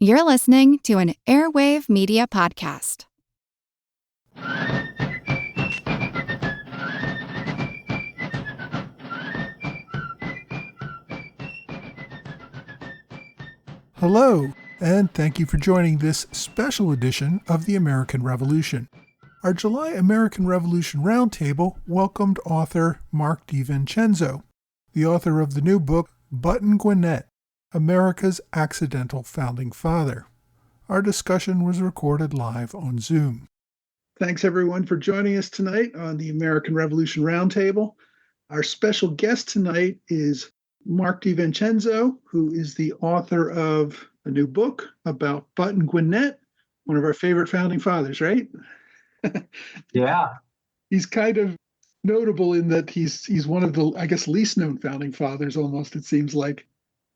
You're listening to an Airwave Media Podcast. Hello, and thank you for joining this special edition of the American Revolution. Our July American Revolution Roundtable welcomed author Mark Vincenzo, the author of the new book, Button Gwinnett, America's Accidental Founding Father. Our discussion was recorded live on Zoom. Thanks, everyone, for joining us tonight on the American Revolution Roundtable. Our special guest tonight is Mark Vincenzo, who is the author of a new book about Button Gwinnett, one of our favorite founding fathers, right? Yeah. He's kind of notable in that he's one of the, I guess, least known founding fathers, almost, it seems like.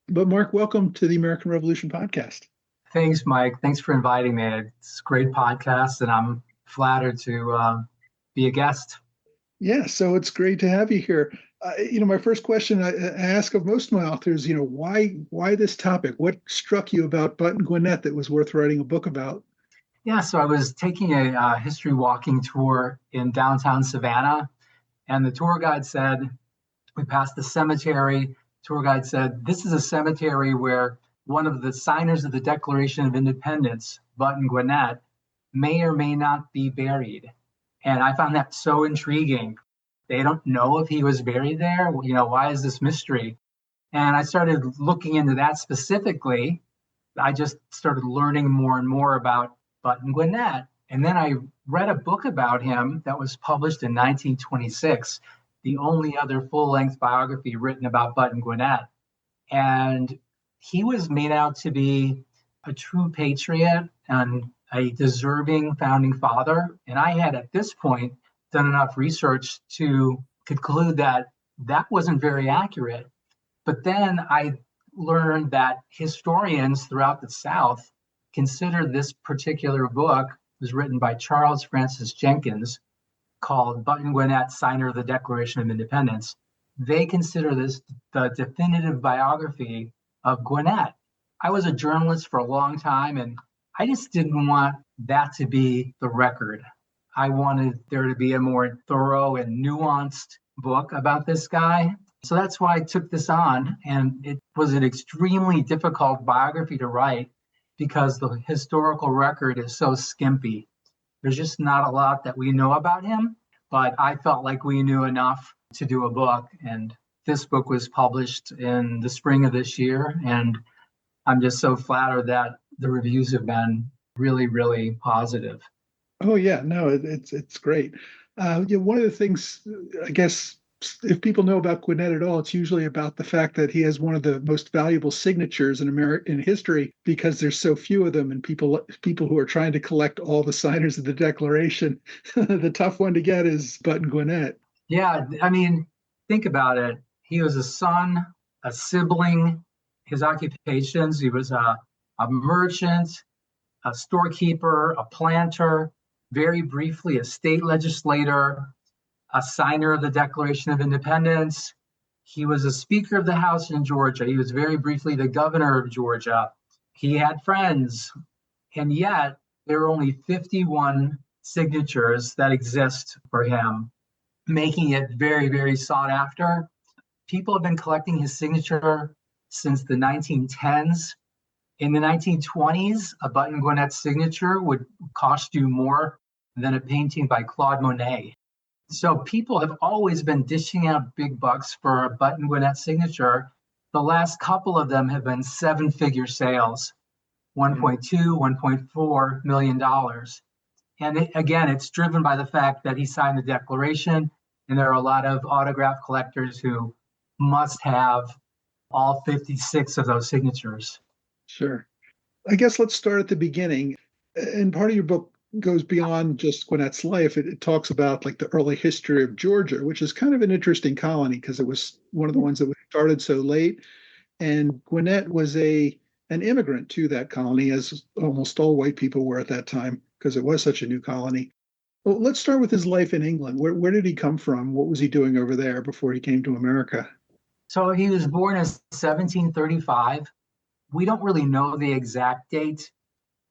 But Mark, welcome to the American Revolution Podcast. Thanks, Mike. Thanks for inviting me. It's a great podcast, and I'm flattered to be a guest. Yeah, so it's great to have you here. My first question I ask of most of my authors, why this topic? What struck you about Button Gwinnett that was worth writing a book about? Yeah, so I was taking a history walking tour in downtown Savannah, and the tour guide said, we passed the cemetery. Tour guide said, this is a cemetery where one of the signers of the Declaration of Independence, Button Gwinnett, may or may not be buried. And I found that so intriguing. They don't know if he was buried there. Why is this mystery? And I started looking into that specifically. I just started learning more and more about Button Gwinnett. And then I read a book about him that was published in 1926, the only other full-length biography written about Button Gwinnett. And he was made out to be a true patriot and a deserving founding father. And I had, at this point, done enough research to conclude that that wasn't very accurate. But then I learned that historians throughout the South consider this particular book was written by Charles Francis Jenkins, called Button Gwinnett, Signer of the Declaration of Independence. They consider this the definitive biography of Gwinnett. I was a journalist for a long time, and I just didn't want that to be the record. I wanted there to be a more thorough and nuanced book about this guy. So that's why I took this on, and it was an extremely difficult biography to write because the historical record is so skimpy. There's just not a lot that we know about him, but I felt like we knew enough to do a book. And this book was published in the spring of this year. And I'm just so flattered that the reviews have been really, really positive. Oh, yeah, no, it's great. One of the things, I guess, if people know about Gwinnett at all, it's usually about the fact that he has one of the most valuable signatures in American history because there's so few of them, and people who are trying to collect all the signers of the Declaration, the tough one to get is Button Gwinnett. Yeah, I mean, think about it. He was a son, a sibling. His occupations, he was a merchant, a storekeeper, a planter, very briefly a state legislator, a signer of the Declaration of Independence. He was a Speaker of the House in Georgia. He was very briefly the governor of Georgia. He had friends, and yet there are only 51 signatures that exist for him, making it very, very sought after. People have been collecting his signature since the 1910s. In the 1920s, a Button Gwinnett signature would cost you more than a painting by Claude Monet. So people have always been dishing out big bucks for a Button Gwinnett signature. The last couple of them have been seven-figure sales, $1.2, $1.4 million. And again, it's driven by the fact that he signed the Declaration, and there are a lot of autograph collectors who must have all 56 of those signatures. Sure. I guess let's start at the beginning. And part of your book goes beyond just Gwinnett's life. It talks about like the early history of Georgia, which is kind of an interesting colony because it was one of the ones that was started so late. And Gwinnett was an immigrant to that colony, as almost all white people were at that time, because it was such a new colony. Well, let's start with his life in England. Where did he come from? What was he doing over there before he came to America? So he was born in 1735. We don't really know the exact date.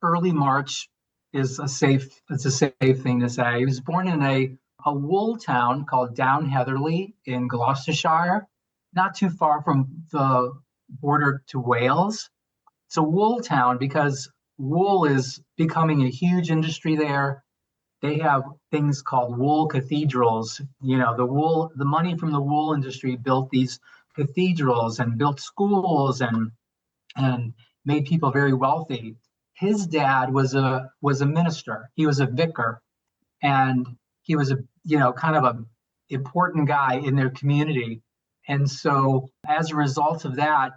Early March is it's a safe thing to say. He was born in a wool town called Down Heatherley in Gloucestershire, not too far from the border to Wales. It's a wool town because wool is becoming a huge industry there. They have things called wool cathedrals. The money from the wool industry built these cathedrals and built schools and made people very wealthy. His dad was a minister. He was a vicar, and he was a kind of a important guy in their community. And so as a result of that,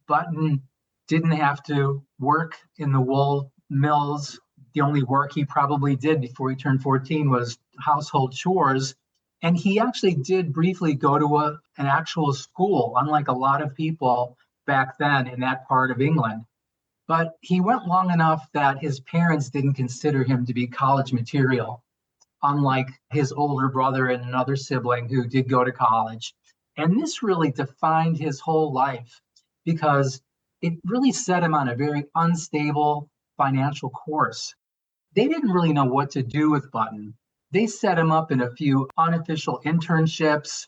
Button didn't have to work in the wool mills. The only work he probably did before he turned 14 was household chores. And he actually did briefly go to an actual school, unlike a lot of people back then in that part of England. But he went long enough that his parents didn't consider him to be college material, unlike his older brother and another sibling who did go to college. And this really defined his whole life because it really set him on a very unstable financial course. They didn't really know what to do with Button. They set him up in a few unofficial internships,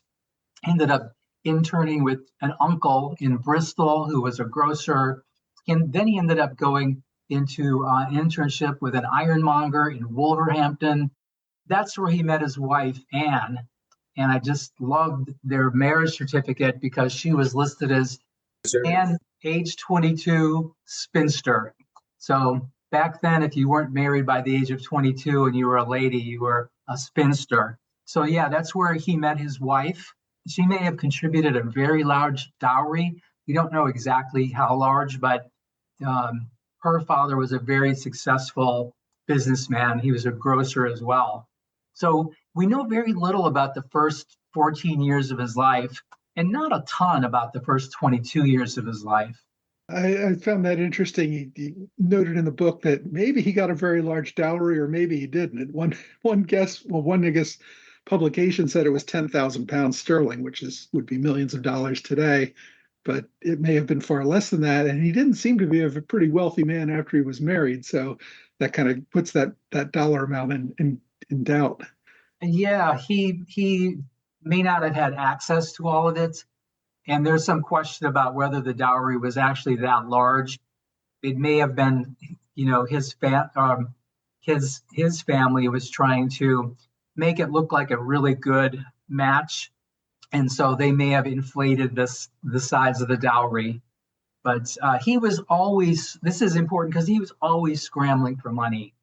ended up interning with an uncle in Bristol who was a grocer. And then he ended up going into an internship with an ironmonger in Wolverhampton. That's where he met his wife, Anne. And I just loved their marriage certificate because she was listed as Anne, age 22, spinster. So back then, if you weren't married by the age of 22 and you were a lady, you were a spinster. So yeah, that's where he met his wife. She may have contributed a very large dowry. We don't know exactly how large, but her father was a very successful businessman. He was a grocer as well. So we know very little about the first 14 years of his life and not a ton about the first 22 years of his life. I found that interesting. He noted in the book that maybe he got a very large dowry or maybe he didn't. One publication said it was 10,000 pounds sterling, which would be millions of dollars today, but it may have been far less than that. And he didn't seem to be a pretty wealthy man after he was married. So that kind of puts that dollar amount in doubt. Yeah, he may not have had access to all of it. And there's some question about whether the dowry was actually that large. It may have been, his family was trying to make it look like a really good match. And so they may have inflated the size of the dowry. But he was always, this is important because he was always scrambling for money.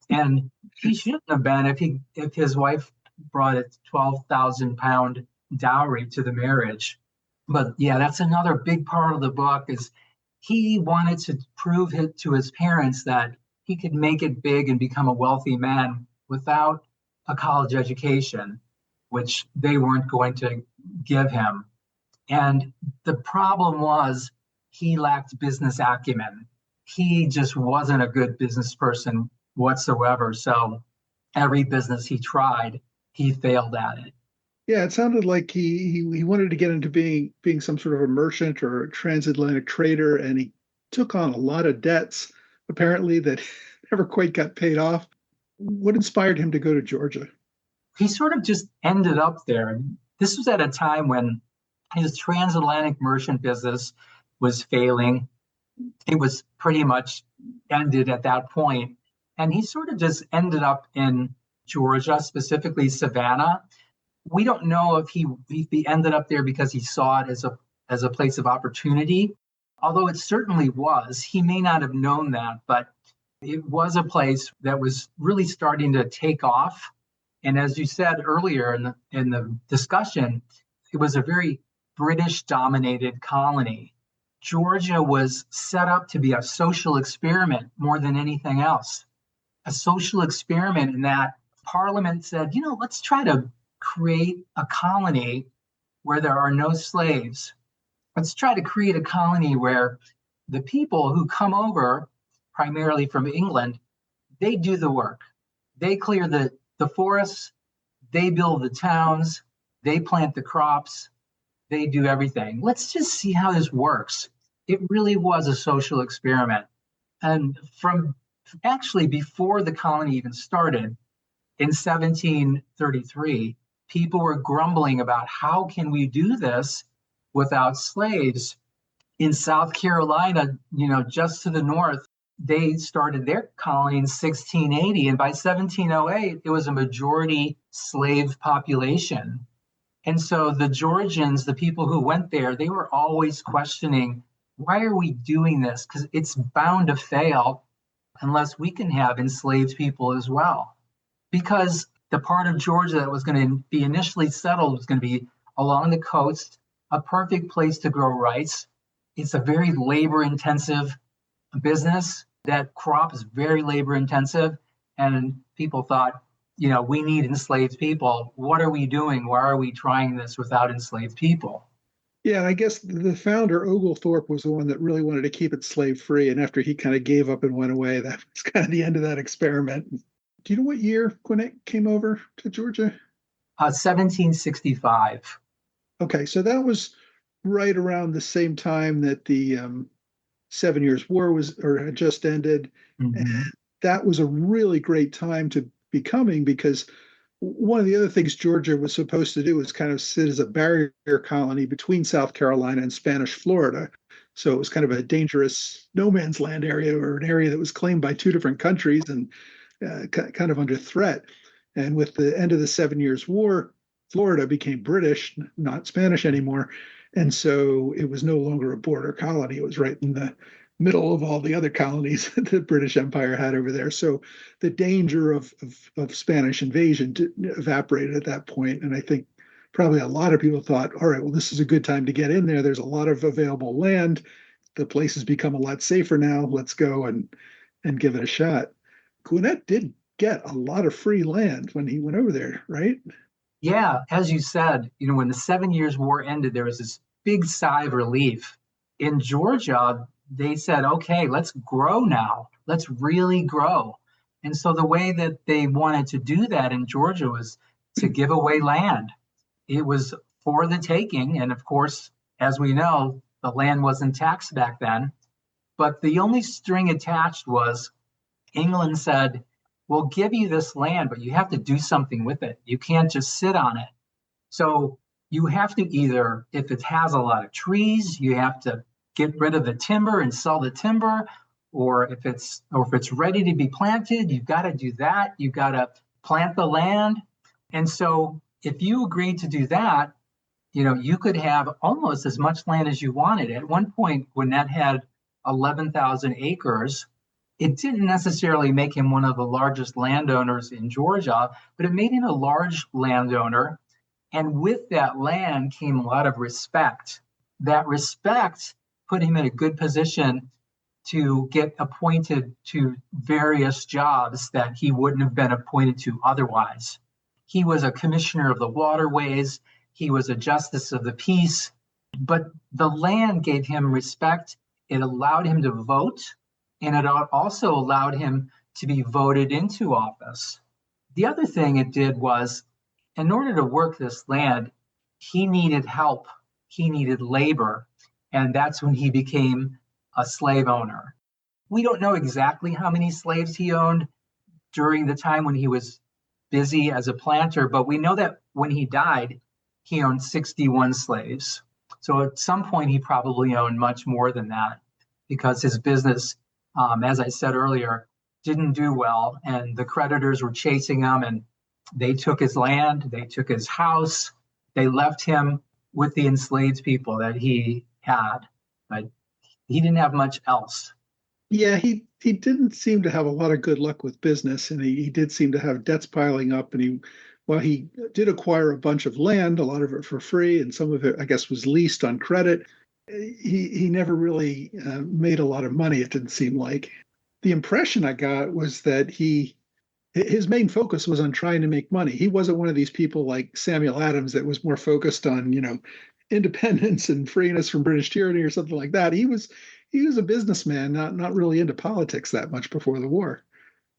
And he shouldn't have been if his wife brought a 12,000 pound dowry to the marriage. But yeah, that's another big part of the book is he wanted to prove it to his parents that he could make it big and become a wealthy man without a college education, which they weren't going to give him. And the problem was he lacked business acumen. He just wasn't a good business person whatsoever. So every business he tried, he failed at it. Yeah, it sounded like he wanted to get into being some sort of a merchant or a transatlantic trader, and he took on a lot of debts, apparently, that never quite got paid off. What inspired him to go to Georgia? He sort of just ended up there. This was at a time when his transatlantic merchant business was failing. It was pretty much ended at that point. And he sort of just ended up in Georgia, specifically Savannah. We don't know if he ended up there because he saw it as a place of opportunity, although it certainly was. He may not have known that, but it was a place that was really starting to take off. And as you said earlier in the discussion, it was a very British-dominated colony. Georgia was set up to be a social experiment more than anything else. A social experiment in that Parliament said, let's try to create a colony where there are no slaves. Let's try to create a colony where the people who come over, primarily from England, they do the work. They clear the forests, they build the towns, they plant the crops, they do everything. Let's just see how this works. it really was a social experiment. And from actually before the colony even started in 1733, people were grumbling about how can we do this without slaves. In South Carolina, just to the north, they started their colony in 1680. And by 1708, it was a majority slave population. And so the Georgians, the people who went there, they were always questioning, why are we doing this? Because it's bound to fail unless we can have enslaved people as well. Because the part of Georgia that was going to be initially settled was going to be along the coast, a perfect place to grow rice. It's a very labor-intensive business. That crop is very labor-intensive. And people thought, we need enslaved people. What are we doing? Why are we trying this without enslaved people? Yeah, I guess the founder, Oglethorpe, was the one that really wanted to keep it slave-free. And after he kind of gave up and went away, that was kind of the end of that experiment. Do you know what year Gwinnett came over to Georgia? 1765. Okay, so that was right around the same time that the 7 Years' War had just ended. Mm-hmm. And that was a really great time to be coming, because one of the other things Georgia was supposed to do was kind of sit as a barrier colony between South Carolina and Spanish Florida. So it was kind of a dangerous no man's land area, or an area that was claimed by two different countries and kind of under threat. And with the end of the 7 Years' War, Florida became British, not Spanish anymore. And so it was no longer a border colony. It was right in the middle of all the other colonies that the British Empire had over there. So the danger of Spanish invasion evaporated at that point. And I think probably a lot of people thought, all right, well, this is a good time to get in there. There's a lot of available land. The place has become a lot safer now. Let's go and give it a shot. Gwinnett did get a lot of free land when he went over there, right? Yeah, as you said, when the 7 Years' War ended, there was this big sigh of relief. In Georgia, they said, okay, let's grow now. Let's really grow. And so the way that they wanted to do that in Georgia was to give away land. It was for the taking. And of course, as we know, the land wasn't taxed back then. But the only string attached was England said, we'll give you this land, but you have to do something with it. You can't just sit on it. So you have to either, if it has a lot of trees, you have to get rid of the timber and sell the timber, or if it's ready to be planted, you've got to do that. You've got to plant the land. And so if you agreed to do that, you could have almost as much land as you wanted. At one point, Gwinnett had 11,000 acres. It didn't necessarily make him one of the largest landowners in Georgia, but it made him a large landowner. And with that land came a lot of respect. That respect put him in a good position to get appointed to various jobs that he wouldn't have been appointed to otherwise. He was a commissioner of the waterways. He was a justice of the peace. But the land gave him respect. It allowed him to vote. And it also allowed him to be voted into office. The other thing it did was, in order to work this land, he needed help. He needed labor. And that's when he became a slave owner. We don't know exactly how many slaves he owned during the time when he was busy as a planter, but we know that when he died, he owned 61 slaves. So at some point, he probably owned much more than that, because his business, as I said earlier, didn't do well, and the creditors were chasing him, and they took his land, they took his house, they left him with the enslaved people that he had, but he didn't have much else. Yeah, he didn't seem to have a lot of good luck with business, and he did seem to have debts piling up, and while he did acquire a bunch of land, a lot of it for free, and some of it, I guess, was leased on credit, he never really made a lot of money, it didn't seem like. The impression I got was that his main focus was on trying to make money. He wasn't one of these people like Samuel Adams that was more focused on, independence and freeing us from British tyranny or something like that. He was a businessman, not really into politics that much before the war.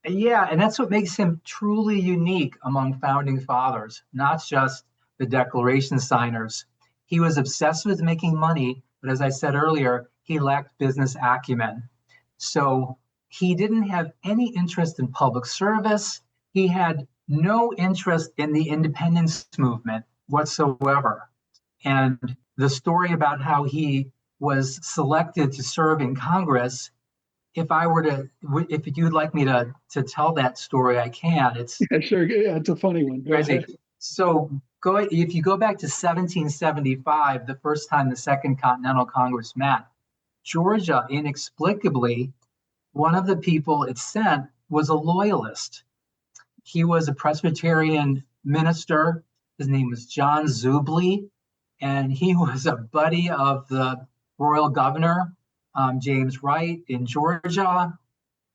Yeah, and that's what makes him truly unique among founding fathers, not just the Declaration signers. He was obsessed with making money, but as I said earlier, he lacked business acumen. So he didn't have any interest in public service. He had no interest in the independence movement whatsoever. And the story about how he was selected to serve in Congress, if you'd like me to tell that story, I can. It's Yeah, sure. Yeah, it's a funny one. Go crazy. ahead. So if you go back to 1775, the first time the Second Continental Congress met, Georgia, inexplicably, one of the people it sent was a loyalist. He was a Presbyterian minister. His name was John Zubley, and he was a buddy of the royal governor, James Wright, in Georgia.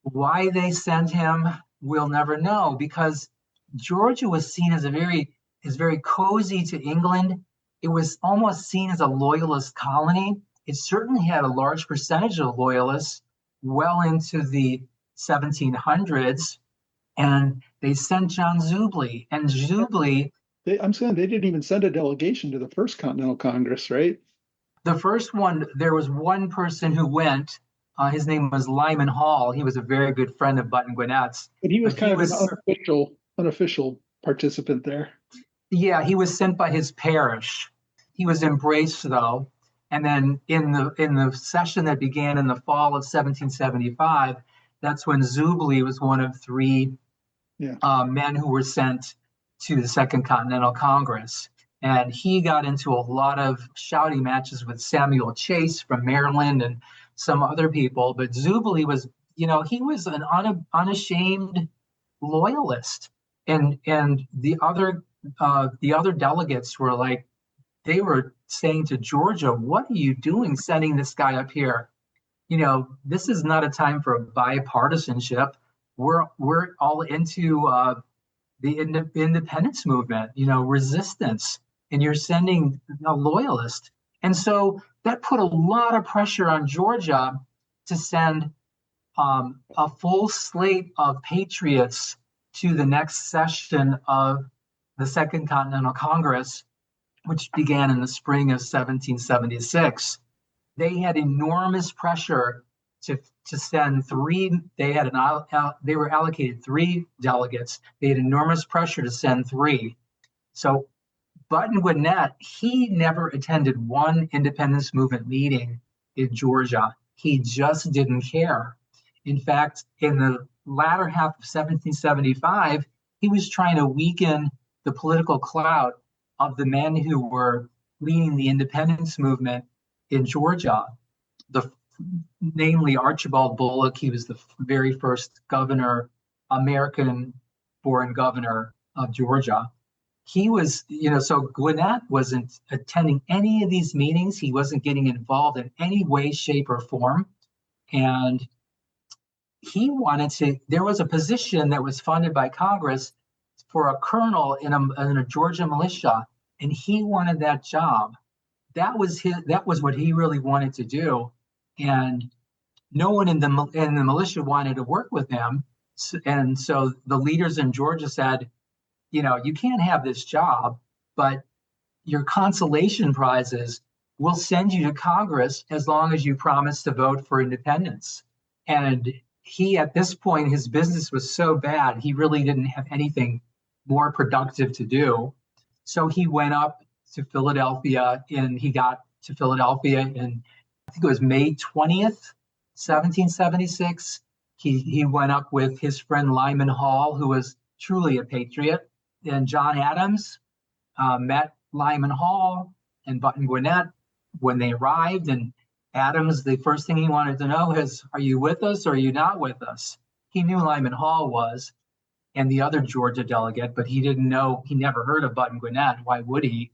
Why they sent him, we'll never know, because Georgia was seen as very cozy to England. It was almost seen as a loyalist colony. It certainly had a large percentage of loyalists well into the 1700s, and they sent John Zubley. And Zubley, I'm saying they didn't even send a delegation to the First Continental Congress, right? the first one, there was one person who went. His name was Lyman Hall. He was a very good friend of Button Gwinnett's. But he was kind of an unofficial participant there. Yeah, he was sent by his parish. He was embraced, though. And then in the session that began in the fall of 1775, that's when Zubley was one of three men who were sent to the Second Continental Congress. And he got into a lot of shouting matches with Samuel Chase from Maryland and some other people. But Zubley was, he was an unashamed loyalist. And the other delegates were like, they were saying to Georgia, what are you doing sending this guy up here? This is not a time for bipartisanship. We're all into the independence movement, resistance, and you're sending a loyalist. And so that put a lot of pressure on Georgia to send a full slate of patriots to the next session of the Second Continental Congress, which began in the spring of 1776. They had enormous pressure to send three. They were allocated three delegates. They had enormous pressure to send three. So Button Gwinnett, he never attended one independence movement meeting in Georgia. He just didn't care. In fact, in the latter half of 1775, he was trying to weaken the political clout of the men who were leading the independence movement in Georgia. Namely Archibald Bullock. He was the very first American-born governor of Georgia. He was, so Gwinnett wasn't attending any of these meetings. He wasn't getting involved in any way, shape, or form. And he there was a position that was funded by Congress for a colonel in a Georgia militia, and he wanted that job. That was what he really wanted to do. And no one in the militia wanted to work with him. And so the leaders in Georgia said, you can't have this job, but your consolation prizes will send you to Congress as long as you promise to vote for independence. And he, at this point, his business was so bad, he really didn't have anything more productive to do. So he went up to Philadelphia, and he got to Philadelphia in, I think it was May 20th, 1776. He went up with his friend Lyman Hall, who was truly a patriot. And John Adams met Lyman Hall and Button Gwinnett when they arrived. And Adams, the first thing he wanted to know is, are you with us or are you not with us? He knew Lyman Hall was, and the other Georgia delegate, but he didn't know, he never heard of Button Gwinnett. Why would he?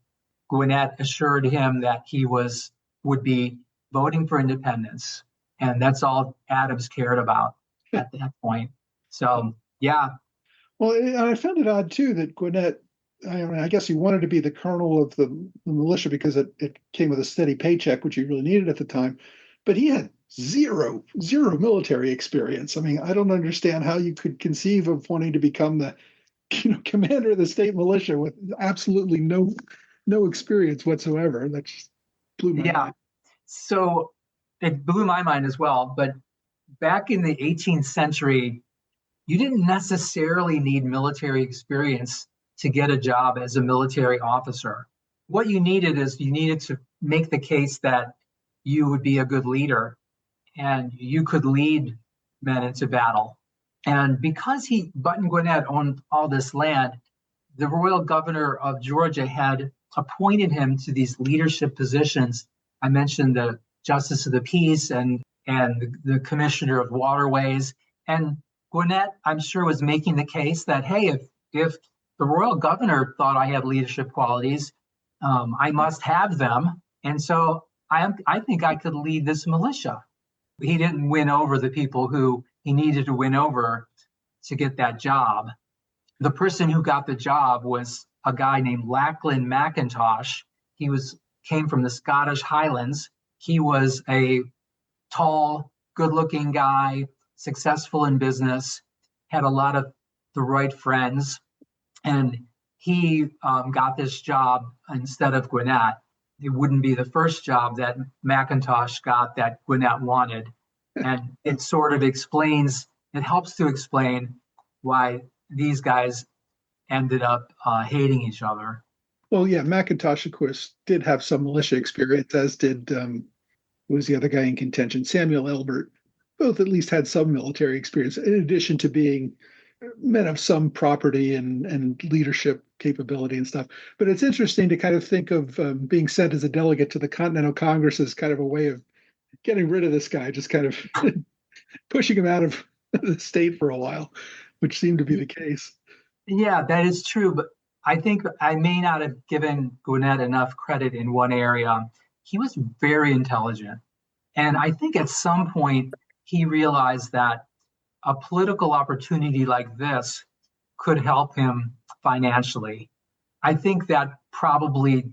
Gwinnett assured him that he would be voting for independence. And that's all Adams cared about at that point. So, yeah. Well, I found it odd, too, that Gwinnett, I guess he wanted to be the colonel of the militia because it came with a steady paycheck, which he really needed at the time. But he had zero military experience. I mean, I don't understand how you could conceive of wanting to become the commander of the state militia with absolutely no experience whatsoever. That just blew my mind. So it blew my mind as well. But back in the 18th century, you didn't necessarily need military experience to get a job as a military officer. What you needed to make the case that you would be a good leader and you could lead men into battle. And because Button Gwinnett owned all this land, the royal governor of Georgia had appointed him to these leadership positions. I mentioned the justice of the peace and the commissioner of waterways. And Gwinnett, I'm sure, was making the case that, hey, if the royal governor thought I had leadership qualities, I must have them. And so I think I could lead this militia. He didn't win over the people who he needed to win over to get that job. The person who got the job was a guy named Lachlan McIntosh. He came from the Scottish Highlands. He was a tall, good-looking guy, successful in business, had a lot of the right friends, and he got this job instead of Gwinnett. It wouldn't be the first job that McIntosh got that Gwinnett wanted. And it sort of it helps to explain why these guys ended up hating each other. Well, yeah, McIntosh, of course, did have some militia experience, as did, who was the other guy in contention, Samuel Elbert. Both at least had some military experience, in addition to being men of some property and leadership capability and stuff. But it's interesting to kind of think of being sent as a delegate to the Continental Congress as kind of a way of getting rid of this guy, just kind of pushing him out of the state for a while, which seemed to be the case. Yeah, that is true. But I think I may not have given Gwinnett enough credit in one area. He was very intelligent. And I think at some point he realized that a political opportunity like this could help him financially. I think that probably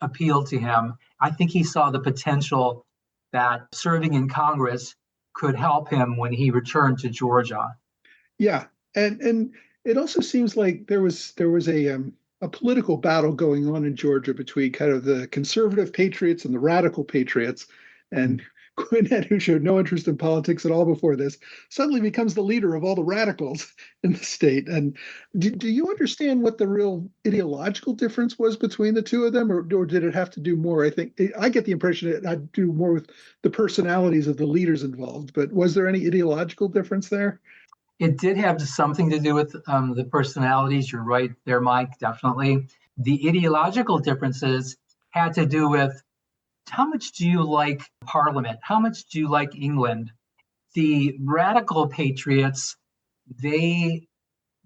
appealed to him. I think he saw the potential that serving in Congress could help him when he returned to Georgia. Yeah, and it also seems like there was a political battle going on in Georgia between kind of the conservative patriots and the radical patriots, and Gwinnett, who showed no interest in politics at all before this, suddenly becomes the leader of all the radicals in the state. And do you understand what the real ideological difference was between the two of them, or did it have to do more? I think I get the impression it had to do more with the personalities of the leaders involved, but was there any ideological difference there? It did have something to do with the personalities. You're right there, Mike, definitely. The ideological differences had to do with how much do you like Parliament? How much do you like England? The radical patriots, they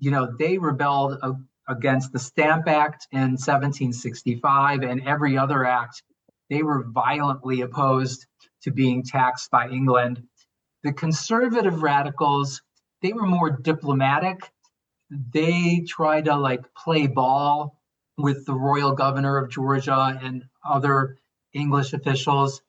rebelled against the Stamp Act in 1765 and every other act. They were violently opposed to being taxed by England. The conservative radicals, they were more diplomatic. They tried to play ball with the royal governor of Georgia and other English officials.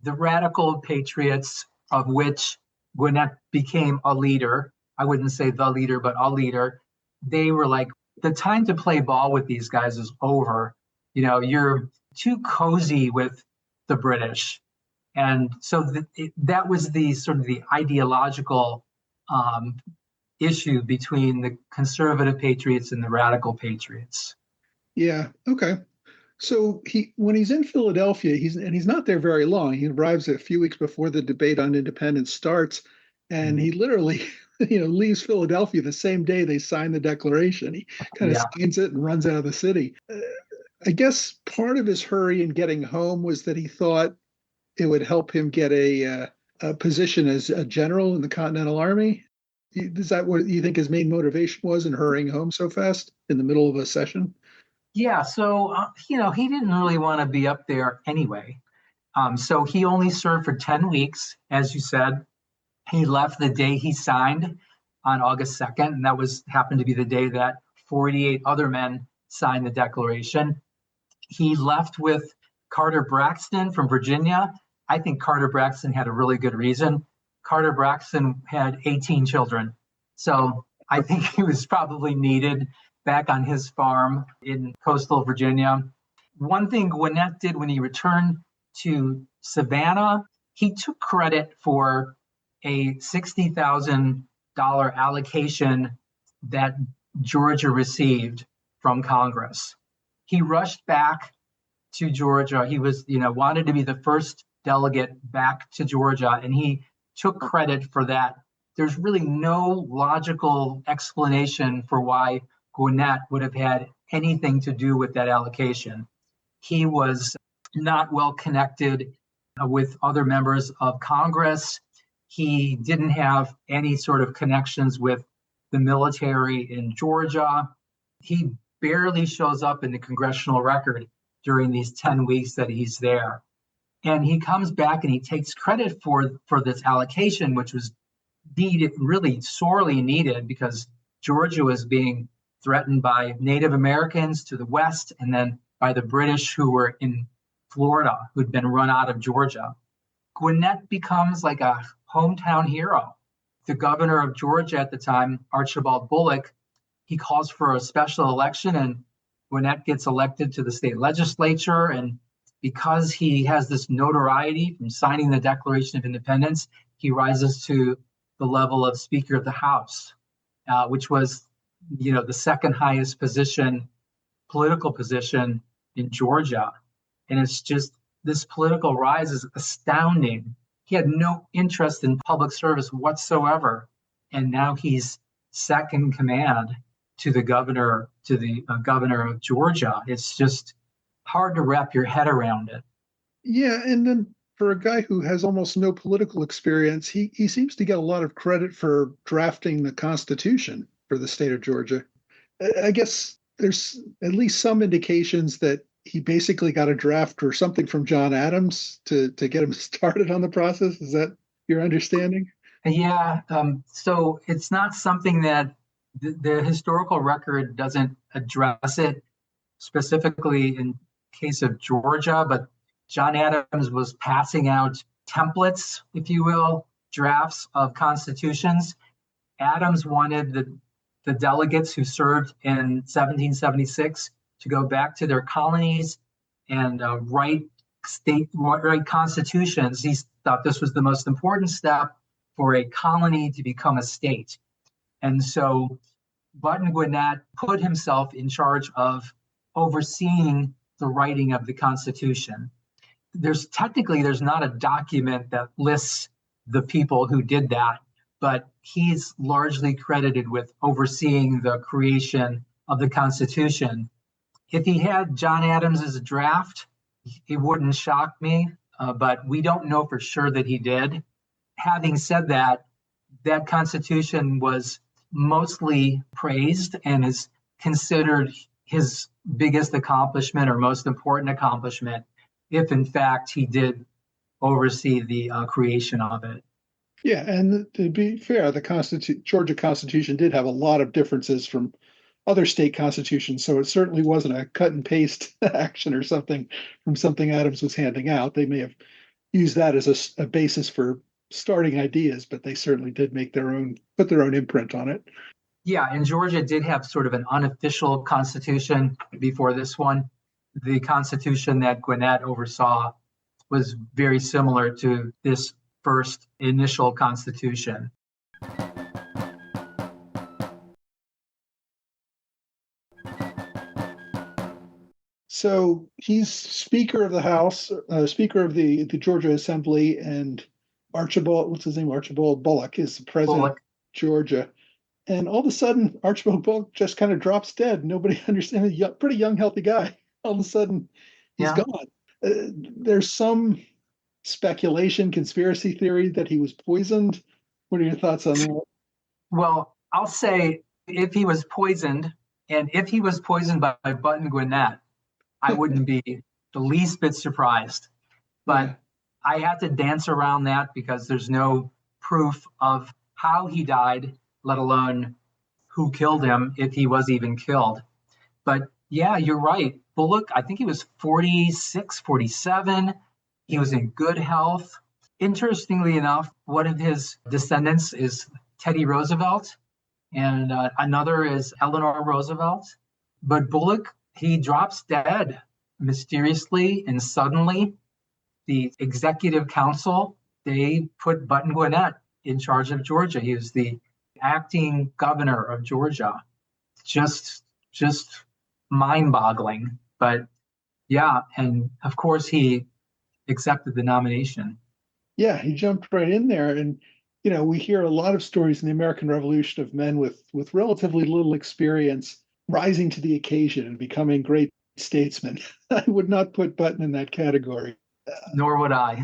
The radical patriots, of which Gwinnett became a leader, I wouldn't say the leader, but a leader, they were like, the time to play ball with these guys is over. You're too cozy with the British. And so that was the sort of the ideological issue between the conservative patriots and the radical patriots. Yeah, okay. So when he's in Philadelphia, he's not there very long. He arrives a few weeks before the debate on independence starts, and he literally, leaves Philadelphia the same day they sign the Declaration. He kind of signs it and runs out of the city. I guess part of his hurry in getting home was that he thought it would help him get a position as a general in the Continental Army. Is that what you think his main motivation was in hurrying home so fast in the middle of a session? Yeah, so, he didn't really want to be up there anyway. So he only served for 10 weeks, as you said. He left the day he signed on August 2nd, and that happened to be the day that 48 other men signed the Declaration. He left with Carter Braxton from Virginia. I think Carter Braxton had a really good reason. Carter Braxton had 18 children. So I think he was probably needed back on his farm in coastal Virginia. One thing Gwinnett did when he returned to Savannah, he took credit for a $60,000 allocation that Georgia received from Congress. He rushed back to Georgia. He was, wanted to be the first delegate back to Georgia, and he took credit for that. There's really no logical explanation for why Gwinnett would have had anything to do with that allocation. He was not well connected with other members of Congress. He didn't have any sort of connections with the military in Georgia. He barely shows up in the congressional record during these 10 weeks that he's there. And he comes back and he takes credit for this allocation, which was really sorely needed because Georgia was being threatened by Native Americans to the west and then by the British who were in Florida, who'd been run out of Georgia. Gwinnett becomes like a hometown hero. The governor of Georgia at the time, Archibald Bullock, he calls for a special election and Gwinnett gets elected to the state legislature. And because he has this notoriety from signing the Declaration of Independence, he rises to the level of Speaker of the House, which was, the second highest political position in Georgia. And it's just, this political rise is astounding. He had no interest in public service whatsoever. And now he's second in command to the governor of Georgia. It's just hard to wrap your head around it. Yeah, and then for a guy who has almost no political experience, he seems to get a lot of credit for drafting the Constitution for the state of Georgia. I guess there's at least some indications that he basically got a draft or something from John Adams to get him started on the process. Is that your understanding? Yeah. So it's not something that the historical record doesn't address it specifically in case of Georgia, but John Adams was passing out templates, if you will, drafts of constitutions. Adams wanted the delegates who served in 1776 to go back to their colonies and write constitutions. He thought this was the most important step for a colony to become a state. And so Button Gwinnett put himself in charge of overseeing the writing of the Constitution. There's not a document that lists the people who did that, but he's largely credited with overseeing the creation of the Constitution. If he had John Adams as a draft, it wouldn't shock me, but we don't know for sure that he did. Having said that, that Constitution was mostly praised and is considered his biggest accomplishment or most important accomplishment, if in fact he did oversee the creation of it. Yeah, and to be fair, the Georgia Constitution did have a lot of differences from other state constitutions, so it certainly wasn't a cut and paste action or something from something Adams was handing out. They may have used that as a basis for starting ideas, but they certainly did put their own imprint on it. Yeah, and Georgia did have sort of an unofficial constitution before this one. The constitution that Gwinnett oversaw was very similar to this first initial constitution. So he's Speaker of the House, Speaker of the Georgia Assembly, and Archibald Bullock is the president of Georgia. And all of a sudden, Archibald Bullock just kind of drops dead. Nobody understands. Pretty young, healthy guy. All of a sudden, he's gone. There's some speculation, conspiracy theory that he was poisoned. What are your thoughts on that? Well, I'll say if he was poisoned, and if he was poisoned by Button Gwinnett, I wouldn't be the least bit surprised. But I had to dance around that because there's no proof of how he died, let alone who killed him, if he was even killed. But yeah, you're right. Bullock, I think he was 46, 47. He was in good health. Interestingly enough, one of his descendants is Teddy Roosevelt, and another is Eleanor Roosevelt. But Bullock, he drops dead mysteriously and suddenly. The executive council they put Button Gwinnett in charge of Georgia. He was the acting governor of Georgia. Just mind-boggling. But yeah, and of course he accepted the nomination. Yeah, he jumped right in there. And, we hear a lot of stories in the American Revolution of men with relatively little experience rising to the occasion and becoming great statesmen. I would not put Button in that category. Nor would I.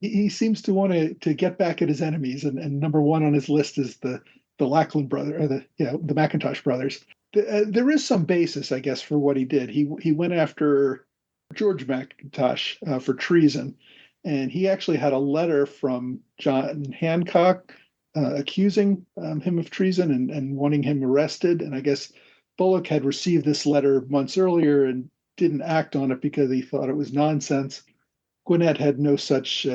He seems to want to get back at his enemies, and number one on his list is the Lackland brother, or the McIntosh brothers. There is some basis, I guess, for what he did. He went after George McIntosh for treason, and he actually had a letter from John Hancock accusing him of treason and wanting him arrested. And I guess Bullock had received this letter months earlier and didn't act on it because he thought it was nonsense. Gwinnett had no such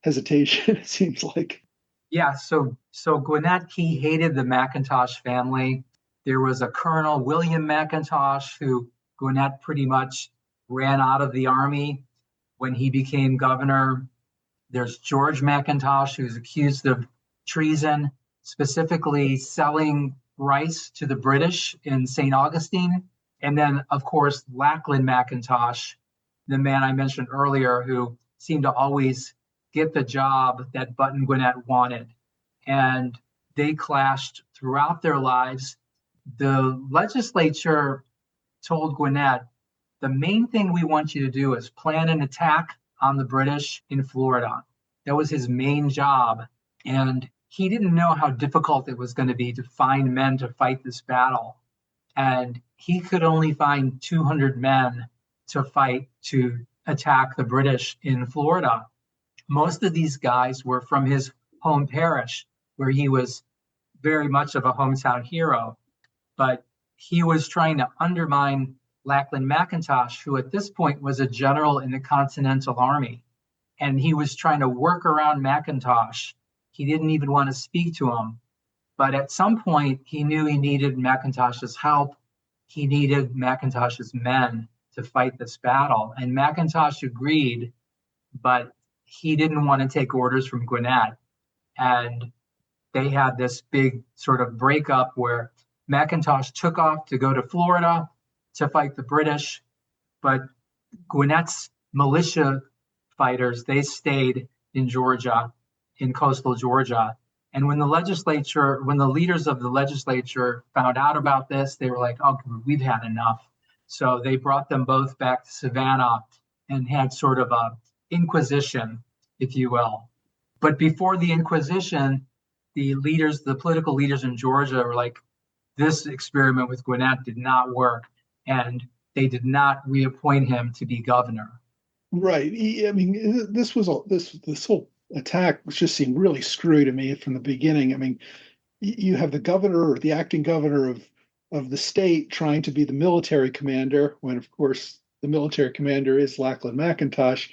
hesitation, it seems like. Yeah, so Gwinnett, he hated the McIntosh family. There was a Colonel William McIntosh who Gwinnett pretty much ran out of the army when he became governor. There's George McIntosh, who's accused of treason, specifically selling rice to the British in St. Augustine. And then, of course, Lackland McIntosh, the man I mentioned earlier, who seemed to always get the job that Button Gwinnett wanted. And they clashed throughout their lives. The legislature told Gwinnett, the main thing we want you to do is plan an attack on the British in Florida. That was his main job. And he didn't know how difficult it was going to be to find men to fight this battle. And he could only find 200 men to fight to attack the British in Florida. Most of these guys were from his home parish, where he was very much of a hometown hero. But he was trying to undermine Lackland McIntosh, who at this point was a general in the Continental Army. And he was trying to work around McIntosh. He didn't even want to speak to him. But at some point, he knew he needed McIntosh's help. He needed McIntosh's men to fight this battle. And McIntosh agreed, but he didn't want to take orders from Gwinnett. And they had this big sort of breakup where McIntosh took off to go to Florida to fight the British, but Gwinnett's militia fighters, they stayed in Georgia, in coastal Georgia. And when the leaders of the legislature found out about this, they were like, oh, we've had enough. So they brought them both back to Savannah and had sort of a inquisition, if you will. But before the inquisition, the political leaders in Georgia were like, this experiment with Gwinnett did not work, and they did not reappoint him to be governor. Right. This whole attack just seemed really screwy to me from the beginning. I mean, you have the governor or the acting governor of the state trying to be the military commander, when of course the military commander is Lackland McIntosh,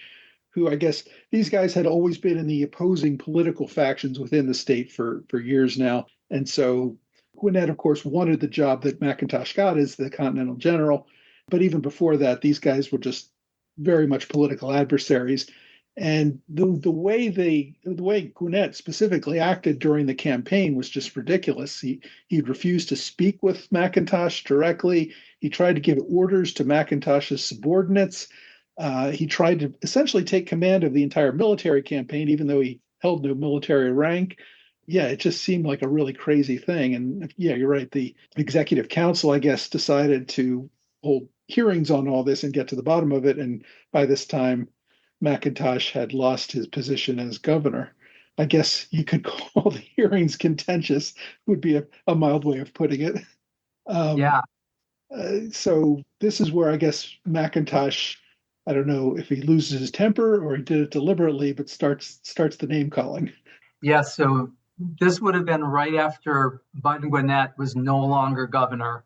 who I guess these guys had always been in the opposing political factions within the state for years now. And so Gwinnett, of course, wanted the job that McIntosh got as the Continental General. But even before that, these guys were just very much political adversaries. And the way Gwinnett specifically acted during the campaign was just ridiculous. He'd refused to speak with McIntosh directly. He tried to give orders to McIntosh's subordinates. He tried to essentially take command of the entire military campaign, even though he held no military rank. Yeah, it just seemed like a really crazy thing. And yeah, you're right. The executive council, I guess, decided to hold hearings on all this and get to the bottom of it. And by this time, McIntosh had lost his position as governor. I guess you could call the hearings contentious, would be a mild way of putting it. Yeah. So this is where I guess McIntosh, I don't know if he loses his temper or he did it deliberately, but starts the name calling. Yeah, so this would have been right after Button Gwinnett was no longer governor,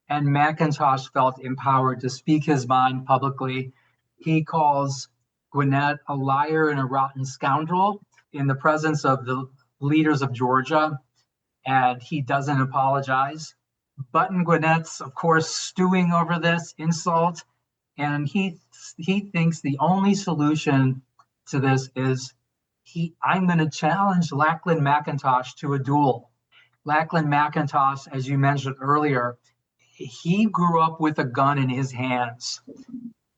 and McIntosh felt empowered to speak his mind publicly. He calls Gwinnett a liar and a rotten scoundrel in the presence of the leaders of Georgia, and he doesn't apologize. Button Gwinnett's, of course, stewing over this insult, and he thinks the only solution to this is I'm going to challenge Lachlan McIntosh to a duel. Lachlan McIntosh, as you mentioned earlier, he grew up with a gun in his hands.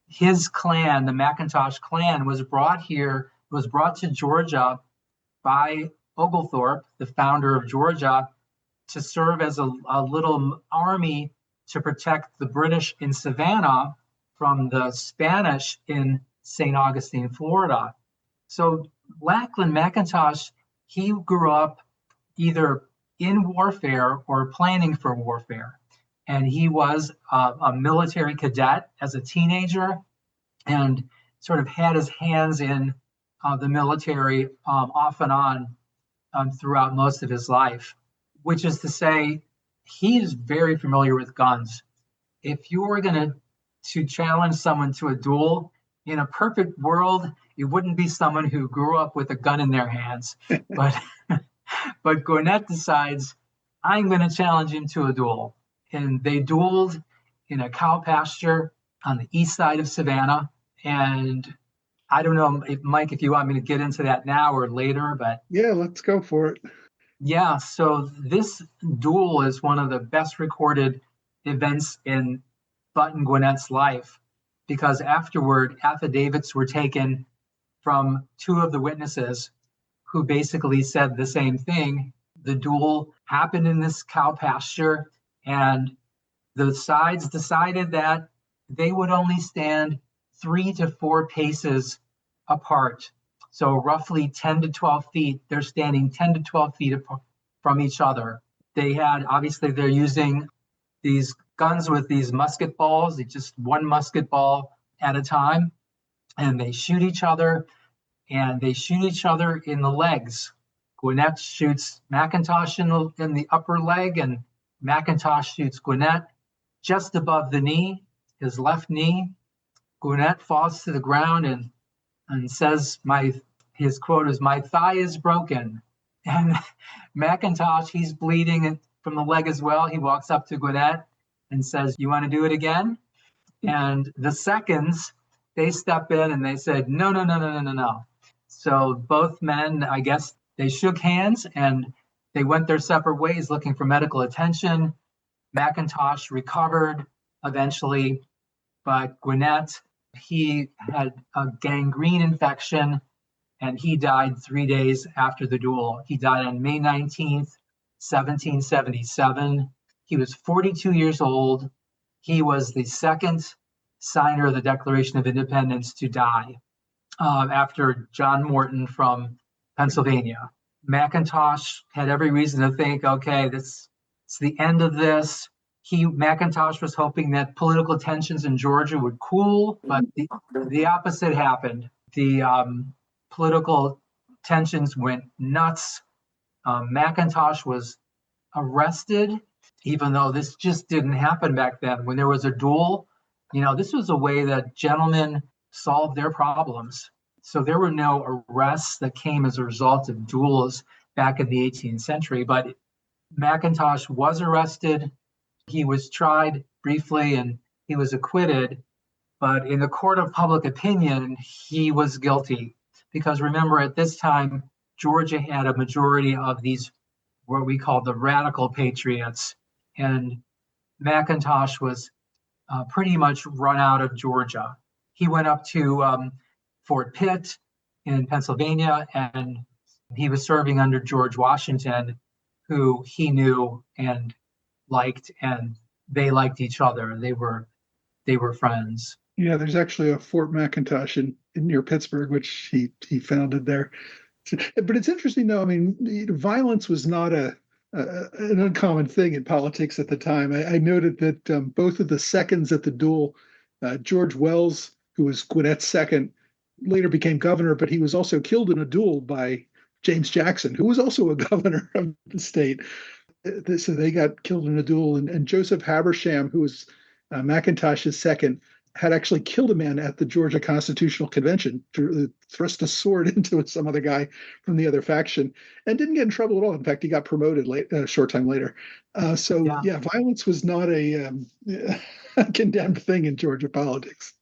His clan, the McIntosh clan, was brought to Georgia by Oglethorpe, the founder of Georgia, to serve as a little army to protect the British in Savannah from the Spanish in St. Augustine, Florida. So Lachlan McIntosh, he grew up either in warfare or planning for warfare. And he was a military cadet as a teenager and sort of had his hands in the military off and on throughout most of his life, which is to say, he is very familiar with guns. If you were going to challenge someone to a duel, in a perfect world, it wouldn't be someone who grew up with a gun in their hands. But Gwinnett decides, I'm going to challenge him to a duel. And they dueled in a cow pasture on the east side of Savannah. And I don't know, Mike, if you want me to get into that now or later, but yeah, let's go for it. Yeah, so this duel is one of the best recorded events in Button Gwinnett's life, because afterward, affidavits were taken from two of the witnesses who basically said the same thing. The duel happened in this cow pasture, and the sides decided that they would only stand 3 to 4 paces apart. So roughly 10 to 12 feet, they're standing 10 to 12 feet apart from each other. They're using these guns with these musket balls, just one musket ball at a time, and they shoot each other, and they shoot each other in the legs. Gwinnett shoots McIntosh in the upper leg, and McIntosh shoots Gwinnett just above the knee, his left knee. Gwinnett falls to the ground and says, his quote is, "My thigh is broken." And McIntosh, he's bleeding from the leg as well. He walks up to Gwinnett and says, "You want to do it again?" And the seconds, they step in and they said, no. So both men, I guess, they shook hands and they went their separate ways looking for medical attention. McIntosh recovered eventually, but Gwinnett, he had a gangrene infection and he died 3 days after the duel. He died on May 19th, 1777. He was 42 years old. He was the second signer of the Declaration of Independence to die after John Morton from Pennsylvania. McIntosh had every reason to think, okay, it's the end of this. McIntosh was hoping that political tensions in Georgia would cool, but the opposite happened. The political tensions went nuts. McIntosh was arrested, even though this just didn't happen back then. When there was a duel, this was a way that gentlemen solved their problems. So there were no arrests that came as a result of duels back in the 18th century. But McIntosh was arrested. He was tried briefly and he was acquitted. But in the court of public opinion, he was guilty. Because remember, at this time, Georgia had a majority of these, what we call the radical patriots. And McIntosh was pretty much run out of Georgia. He went up to Fort Pitt in Pennsylvania, and he was serving under George Washington, who he knew and liked, and they liked each other. They were friends. Yeah, there's actually a Fort McIntosh in near Pittsburgh, which he founded there. But it's interesting, though. I mean, violence was not an uncommon thing in politics at the time. I noted that both of the seconds at the duel, George Wells, who was Gwinnett's second, later became governor, but he was also killed in a duel by James Jackson, who was also a governor of the state. So they got killed in a duel. And Joseph Habersham, who was McIntosh's second, had actually killed a man at the Georgia Constitutional Convention, thrust a sword into some other guy from the other faction, and didn't get in trouble at all. In fact, he got promoted a short time later. Violence was not a condemned thing in Georgia politics.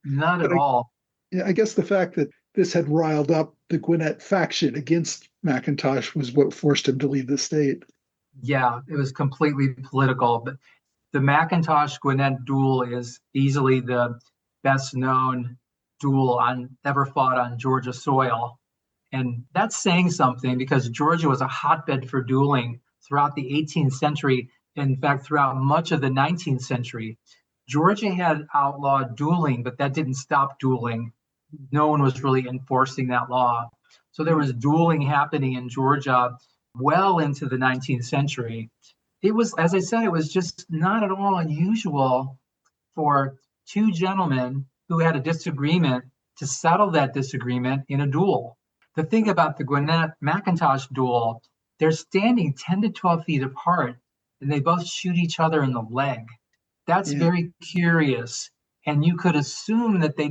Not at all. Yeah, I guess the fact that this had riled up the Gwinnett faction against McIntosh was what forced him to leave the state. Yeah, it was completely political. But the McIntosh-Gwinnett duel is easily the best known duel ever fought on Georgia soil. And that's saying something because Georgia was a hotbed for dueling throughout the 18th century. In fact, throughout much of the 19th century, Georgia had outlawed dueling, but that didn't stop dueling. No one was really enforcing that law. So there was dueling happening in Georgia well into the 19th century. It was, as I said, it was just not at all unusual for two gentlemen who had a disagreement to settle that disagreement in a duel. The thing about the Gwinnett-McIntosh duel, they're standing 10 to 12 feet apart, and they both shoot each other in the leg. That's very curious. And you could assume that they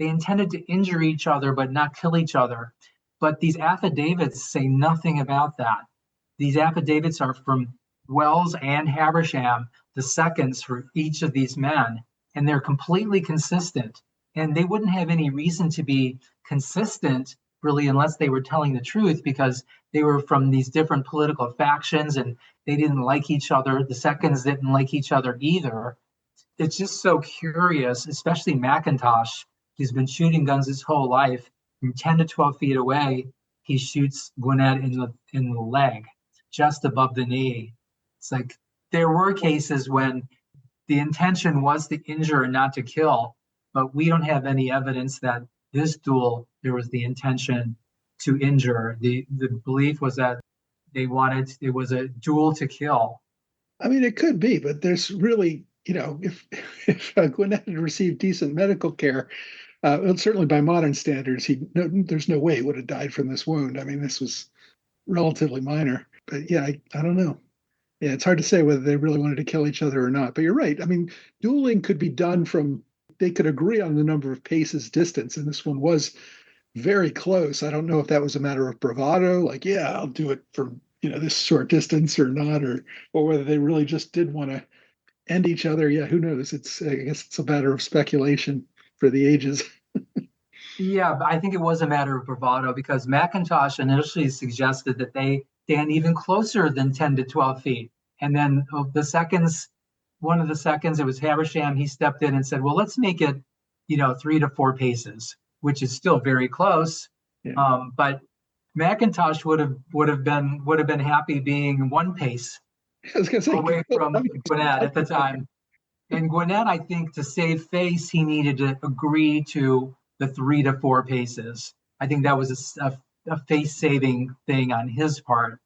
intended to injure each other, but not kill each other. But these affidavits say nothing about that. These affidavits are from Wells and Habersham, the seconds for each of these men, and they're completely consistent. And they wouldn't have any reason to be consistent, really, unless they were telling the truth, because they were from these different political factions and they didn't like each other. The seconds didn't like each other either. It's just so curious, especially McIntosh. He's been shooting guns his whole life. From 10 to 12 feet away, he shoots Gwinnett in the leg, just above the knee. It's like there were cases when the intention was to injure and not to kill, but we don't have any evidence that this duel, there was the intention to injure. The belief was that it was a duel to kill. I mean, it could be, but there's really, if Gwinnett had received decent medical care, well, certainly by modern standards, there's no way he would have died from this wound. I mean, this was relatively minor, but yeah, I don't know. Yeah, it's hard to say whether they really wanted to kill each other or not. But you're right. I mean, dueling could be done they could agree on the number of paces distance, and this one was very close. I don't know if that was a matter of bravado, like, yeah, I'll do it from this short distance or not, or whether they really just did want to end each other. Yeah, who knows? I guess it's a matter of speculation for the ages. Yeah, but I think it was a matter of bravado because McIntosh initially suggested that they stand even closer than 10 to 12 feet. And then one of the seconds, it was Habersham, he stepped in and said, well, let's make it, 3 to 4 paces, which is still very close. Yeah. But McIntosh would have been happy being 1 pace away from Gwinnett at the time. And Gwinnett, I think, to save face, he needed to agree to the 3 to 4 paces. I think that was a face-saving thing on his part.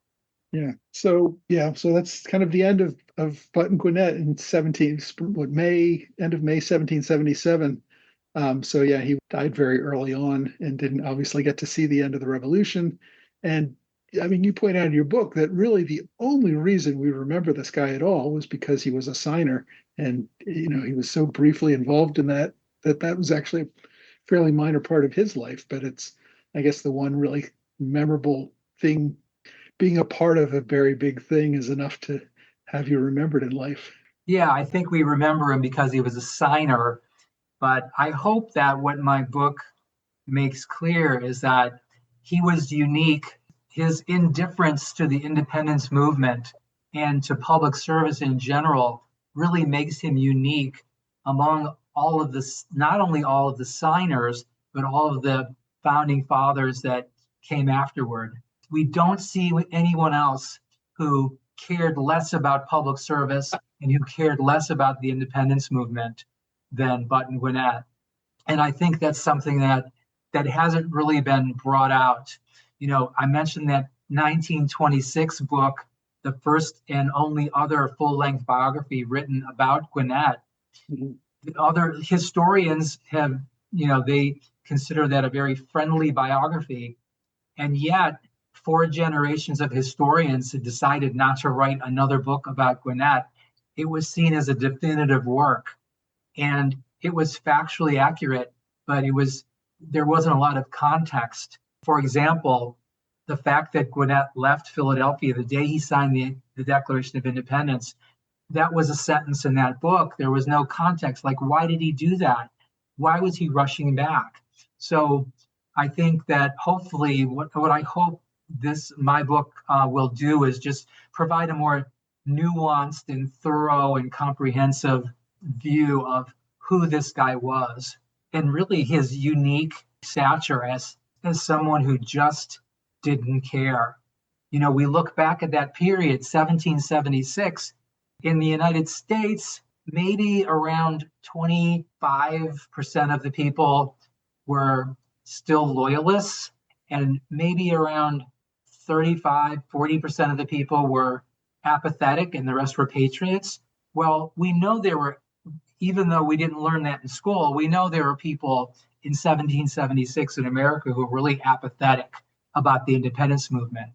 Yeah. So that's kind of the end of Button Gwinnett in end of May 1777. So yeah, he died very early on and didn't obviously get to see the end of the revolution. And I mean, you point out in your book that really the only reason we remember this guy at all was because he was a signer, and he was so briefly involved in that was actually a fairly minor part of his life. But it's, I guess, the one really memorable thing. Being a part of a very big thing is enough to have you remembered in life. Yeah, I think we remember him because he was a signer. But I hope that what my book makes clear is that he was unique. His indifference to the independence movement and to public service in general really makes him unique among all of this, not only all of the signers, but all of the founding fathers that came afterward. We don't see anyone else who cared less about public service and who cared less about the independence movement than Button Gwinnett. And I think that's something that hasn't really been brought out. I mentioned that 1926 book, the first and only other full-length biography written about Gwinnett. Mm-hmm. The other historians have, they consider that a very friendly biography. And yet, 4 generations of historians had decided not to write another book about Gwinnett. It was seen as a definitive work. And it was factually accurate, but there wasn't a lot of context. For example, the fact that Gwinnett left Philadelphia the day he signed the Declaration of Independence, that was a sentence in that book. There was no context. Like, why did he do that? Why was he rushing back? So I think that hopefully what I hope my book will do is just provide a more nuanced and thorough and comprehensive view of who this guy was and really his unique stature as someone who just didn't care. We look back at that period, 1776, in the United States, maybe around 25% of the people were still loyalists, and maybe around 40% of the people were apathetic, and the rest were patriots. Well, we know there were, even though we didn't learn that in school, we know there were people in 1776 in America who were really apathetic about the independence movement.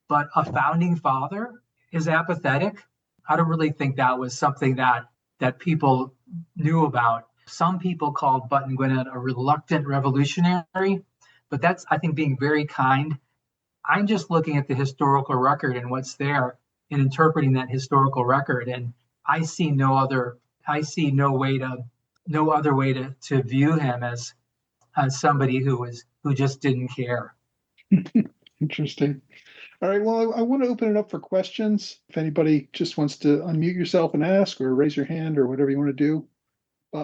But a founding father is apathetic. I don't really think that was something that people knew about. Some people called Button Gwinnett a reluctant revolutionary, but that's, I think, being very kind. I'm just looking at the historical record and what's there and interpreting that historical record, and I see no other way to view him as somebody who just didn't care. Interesting. All right. Well, I want to open it up for questions. If anybody just wants to unmute yourself and ask, or raise your hand, or whatever you want to do.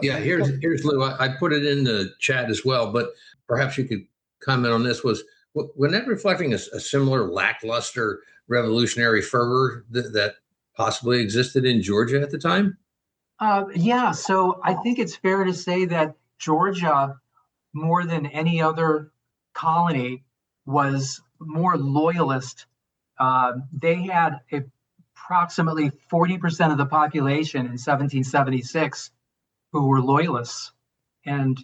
Yeah, here's Lou. I put it in the chat as well, but perhaps you could comment on this. Was that reflecting a similar lackluster revolutionary fervor that possibly existed in Georgia at the time? Yeah. So I think it's fair to say that Georgia, more than any other colony, was more loyalist. They had approximately 40% of the population in 1776 who were loyalists. And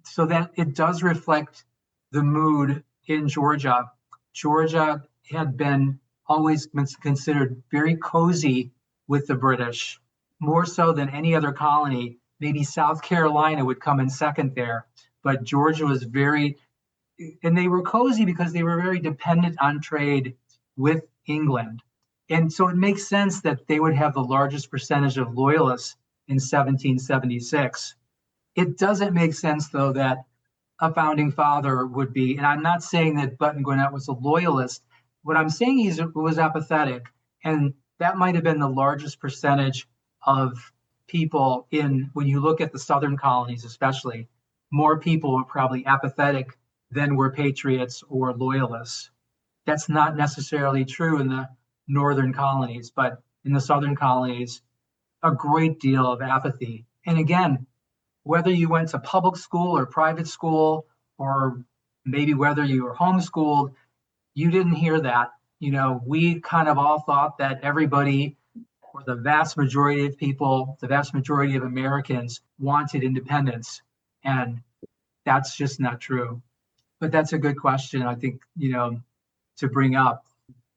so that it does reflect the mood in Georgia. Georgia had always been considered very cozy with the British, more so than any other colony. Maybe South Carolina would come in second there, but Georgia was and they were cozy because they were very dependent on trade with England. And so it makes sense that they would have the largest percentage of loyalists in 1776. It doesn't make sense, though, that a founding father would be, and I'm not saying that Button Gwinnett was a loyalist. What I'm saying he was apathetic, and that might have been the largest percentage of people when you look at the southern colonies especially, more people were probably apathetic than were patriots or loyalists. That's not necessarily true in the northern colonies, but in the southern colonies, a great deal of apathy. And again, whether you went to public school or private school, or maybe whether you were homeschooled, you didn't hear that. We kind of all thought that everybody, or the vast majority of people, the vast majority of Americans wanted independence. And that's just not true. But that's a good question, I think, to bring up.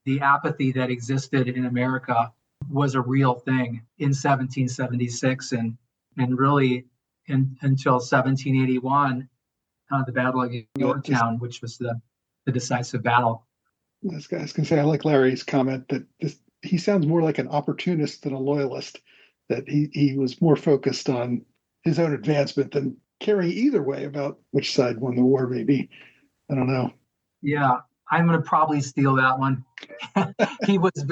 The apathy that existed in America was a real thing in 1776 and really until 1781, the Battle of Yorktown, which was the decisive battle. This guy's can say, I like Larry's comment that he sounds more like an opportunist than a loyalist, that he was more focused on his own advancement than caring either way about which side won the war, maybe. I don't know. Yeah, I'm going to probably steal that one. He was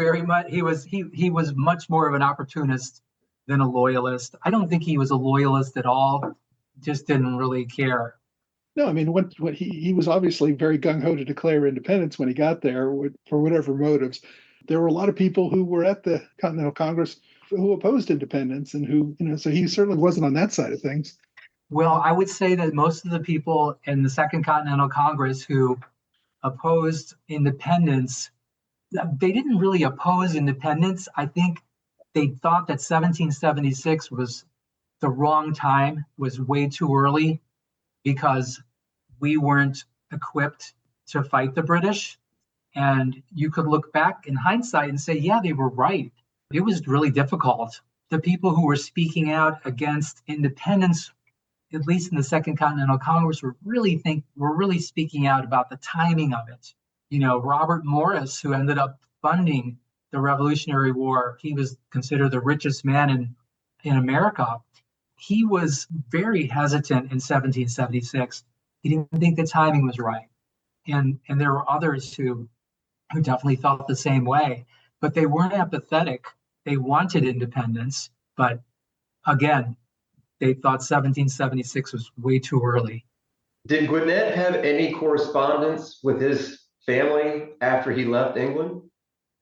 much more of an opportunist than a loyalist. I don't think he was a loyalist at all. Just didn't really care. No, I mean, what he was obviously very gung-ho to declare independence when he got there for whatever motives. There were a lot of people who were at the Continental Congress who opposed independence and who, so he certainly wasn't on that side of things. Well, I would say that most of the people in the Second Continental Congress who opposed independence, they didn't really oppose independence. I think they thought that 1776 was the wrong time, was way too early, because we weren't equipped to fight the British. And you could look back in hindsight and say, yeah, they were right. It was really difficult. The people who were speaking out against independence, at least in the Second Continental Congress, were really speaking out about the timing of it. Robert Morris, who ended up funding the Revolutionary War, he was considered the richest man in America. He was very hesitant in 1776 He didn't think the timing was right. And there were others who definitely felt the same way, but they weren't apathetic. They wanted independence, but again, they thought 1776 was way too early. Did Gwinnett have any correspondence with his family after he left England?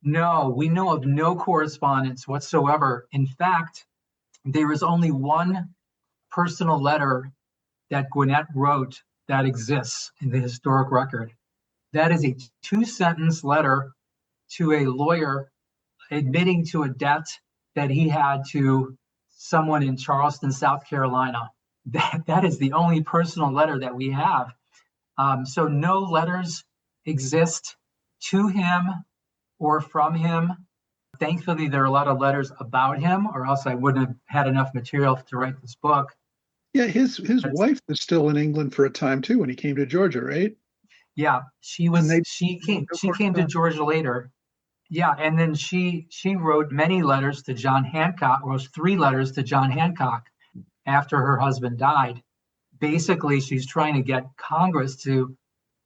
No, we know of no correspondence whatsoever. In fact, there is only one personal letter that Gwinnett wrote that exists in the historic record. That is a 2-sentence letter to a lawyer admitting to a debt that he had to someone in Charleston, South Carolina. That is the only personal letter that we have. So no letters exist to him or from him. Thankfully, there are a lot of letters about him, or else I wouldn't have had enough material to write this book. Yeah, his wife was still in England for a time too when he came to Georgia, right? Yeah, she came to Georgia later. Yeah, and then she wrote many letters to John Hancock, or 3 letters to John Hancock after her husband died. Basically, she's trying to get Congress to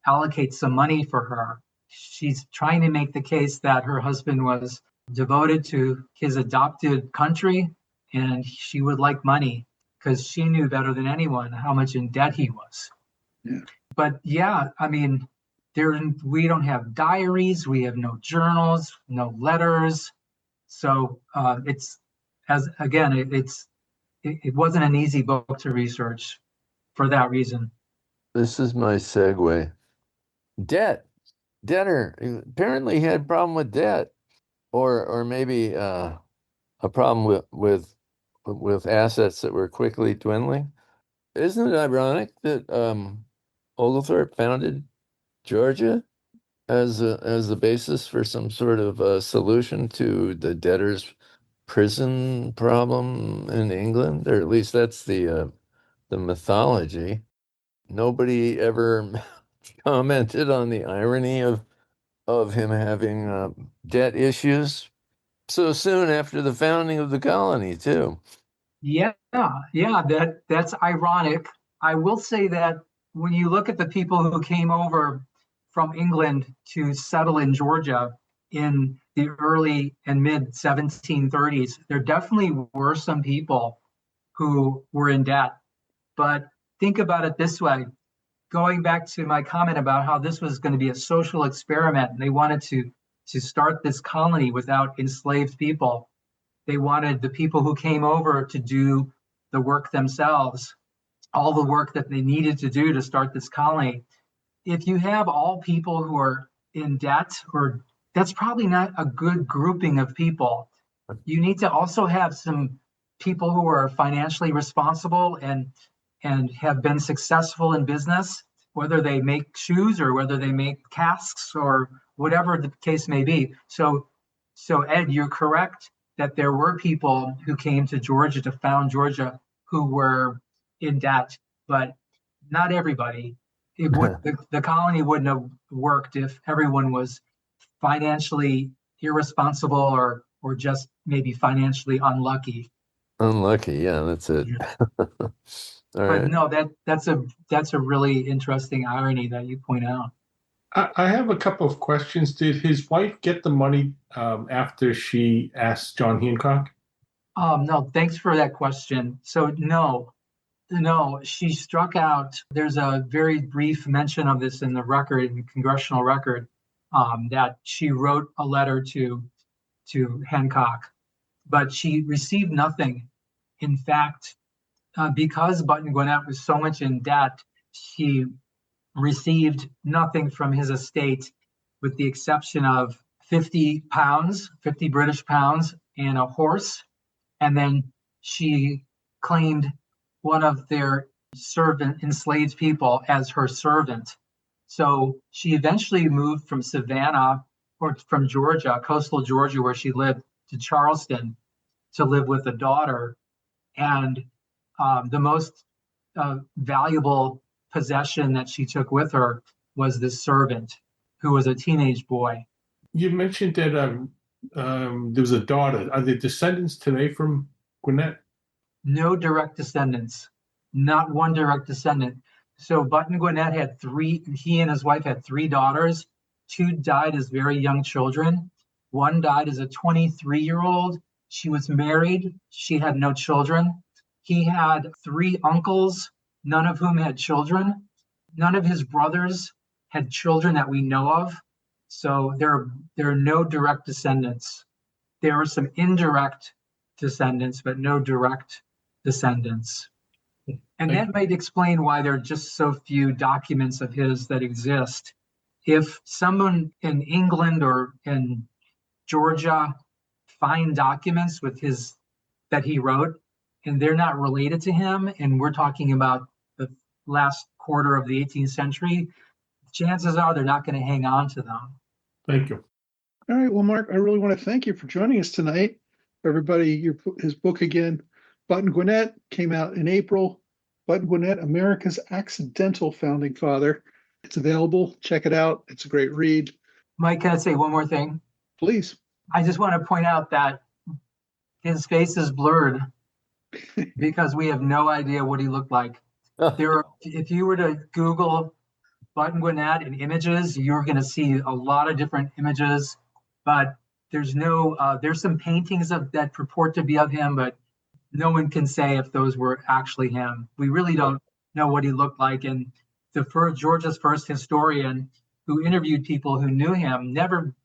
allocate some money for her. She's trying to make the case that her husband was devoted to his adopted country, and she would like money because she knew better than anyone how much in debt he was. Yeah. But yeah, I mean, we don't have diaries, we have no journals, no letters. So it wasn't an easy book to research for that reason. This is my segue. Debtor apparently had a problem with debt, or maybe a problem with assets that were quickly dwindling. Isn't it ironic that Oglethorpe founded Georgia as the basis for some sort of solution to the debtors' prison problem in England, or at least that's the mythology. Nobody ever commented on the irony of him having debt issues so soon after the founding of the colony, too. Yeah, that's ironic. I will say that when you look at the people who came over from England to settle in Georgia in the early and mid 1730s, there definitely were some people who were in debt. But think about it this way, going back to my comment about how this was going to be a social experiment, and they wanted to start this colony without enslaved people. They wanted the people who came over to do the work themselves, all the work that they needed to do to start this colony. If you have all people who are in debt, or that's probably not a good grouping of people. You need to also have some people who are financially responsible and have been successful in business, whether they make shoes or whether they make casks or whatever the case may be. So Ed, you're correct that there were people who came to Georgia to found Georgia who were in debt, but not everybody. The colony wouldn't have worked if everyone was financially irresponsible or just maybe financially unlucky. Unlucky, yeah, that's it. Yeah. All right. No, that's a really interesting irony that you point out. I have a couple of questions. Did his wife get the money after she asked John Hancock? No, thanks for that question. So no, she struck out. There's a very brief mention of this in the record, in the congressional record, that she wrote a letter to Hancock, but she received nothing. In fact, because Button Gwinnett was so much in debt, she received nothing from his estate, with the exception of 50 British pounds, and a horse. And then she claimed one of their enslaved people as her servant. So she eventually moved from Savannah, or from Georgia, coastal Georgia, where she lived, to Charleston to live with a daughter. And the most valuable possession that she took with her was this servant, who was a teenage boy. You mentioned that there was a daughter. Are there descendants today from Gwinnett? No direct descendants, not one direct descendant. So Button Gwinnett had he and his wife had 3 daughters. 2 died as very young children. 1 died as a 23-year-old. She was married. She had no children. He had 3 uncles, none of whom had children. None of his brothers had children that we know of. So there are no direct descendants. There are some indirect descendants, but no direct descendants. And that might explain why there are just so few documents of his that exist. If someone in England or in Georgia find documents with his that he wrote, and they're not related to him, and we're talking about the last quarter of the 18th century, chances are they're not going to hang on to them. Thank you. All right. Well, Mark, I really want to thank you for joining us tonight. Everybody, his book again, Button Gwinnett, came out in April. Button Gwinnett, America's Accidental Founding Father. It's available. Check it out. It's a great read. Mike, can I say one more thing? Please. I just want to point out that his face is blurred because we have no idea what he looked like. If you were to Google Button Gwinnett in images, you're going to see a lot of different images, but there's some paintings that purport to be of him, but no one can say if those were actually him. We really don't know what he looked like. And Georgia's first historian who interviewed people who knew him never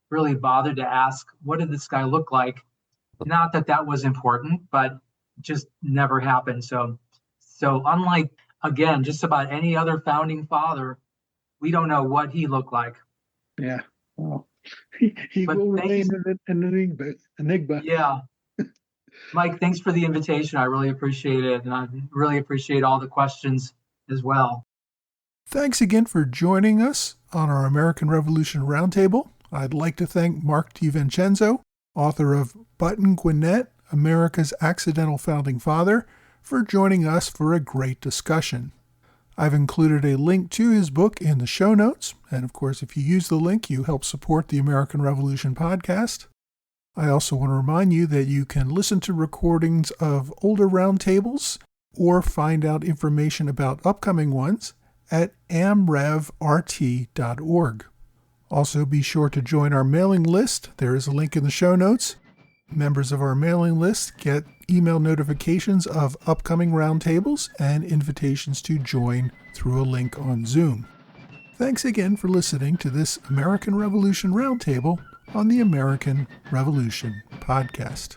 really bothered to ask, what did this guy look like? Not that that was important, but just never happened. So unlike, again, just about any other founding father, we don't know what he looked like. Yeah. Well, he will remain an enigma. Yeah. Mike, thanks for the invitation. I really appreciate it. And I really appreciate all the questions as well. Thanks again for joining us on our American Revolution Roundtable. I'd like to thank Mark Vincenzo, author of Button Gwinnett, America's Accidental Founding Father, for joining us for a great discussion. I've included a link to his book in the show notes, and of course, if you use the link, you help support the American Revolution podcast. I also want to remind you that you can listen to recordings of older roundtables or find out information about upcoming ones at amrevrt.org. Also, be sure to join our mailing list. There is a link in the show notes. Members of our mailing list get email notifications of upcoming roundtables and invitations to join through a link on Zoom. Thanks again for listening to this American Revolution Roundtable on the American Revolution podcast.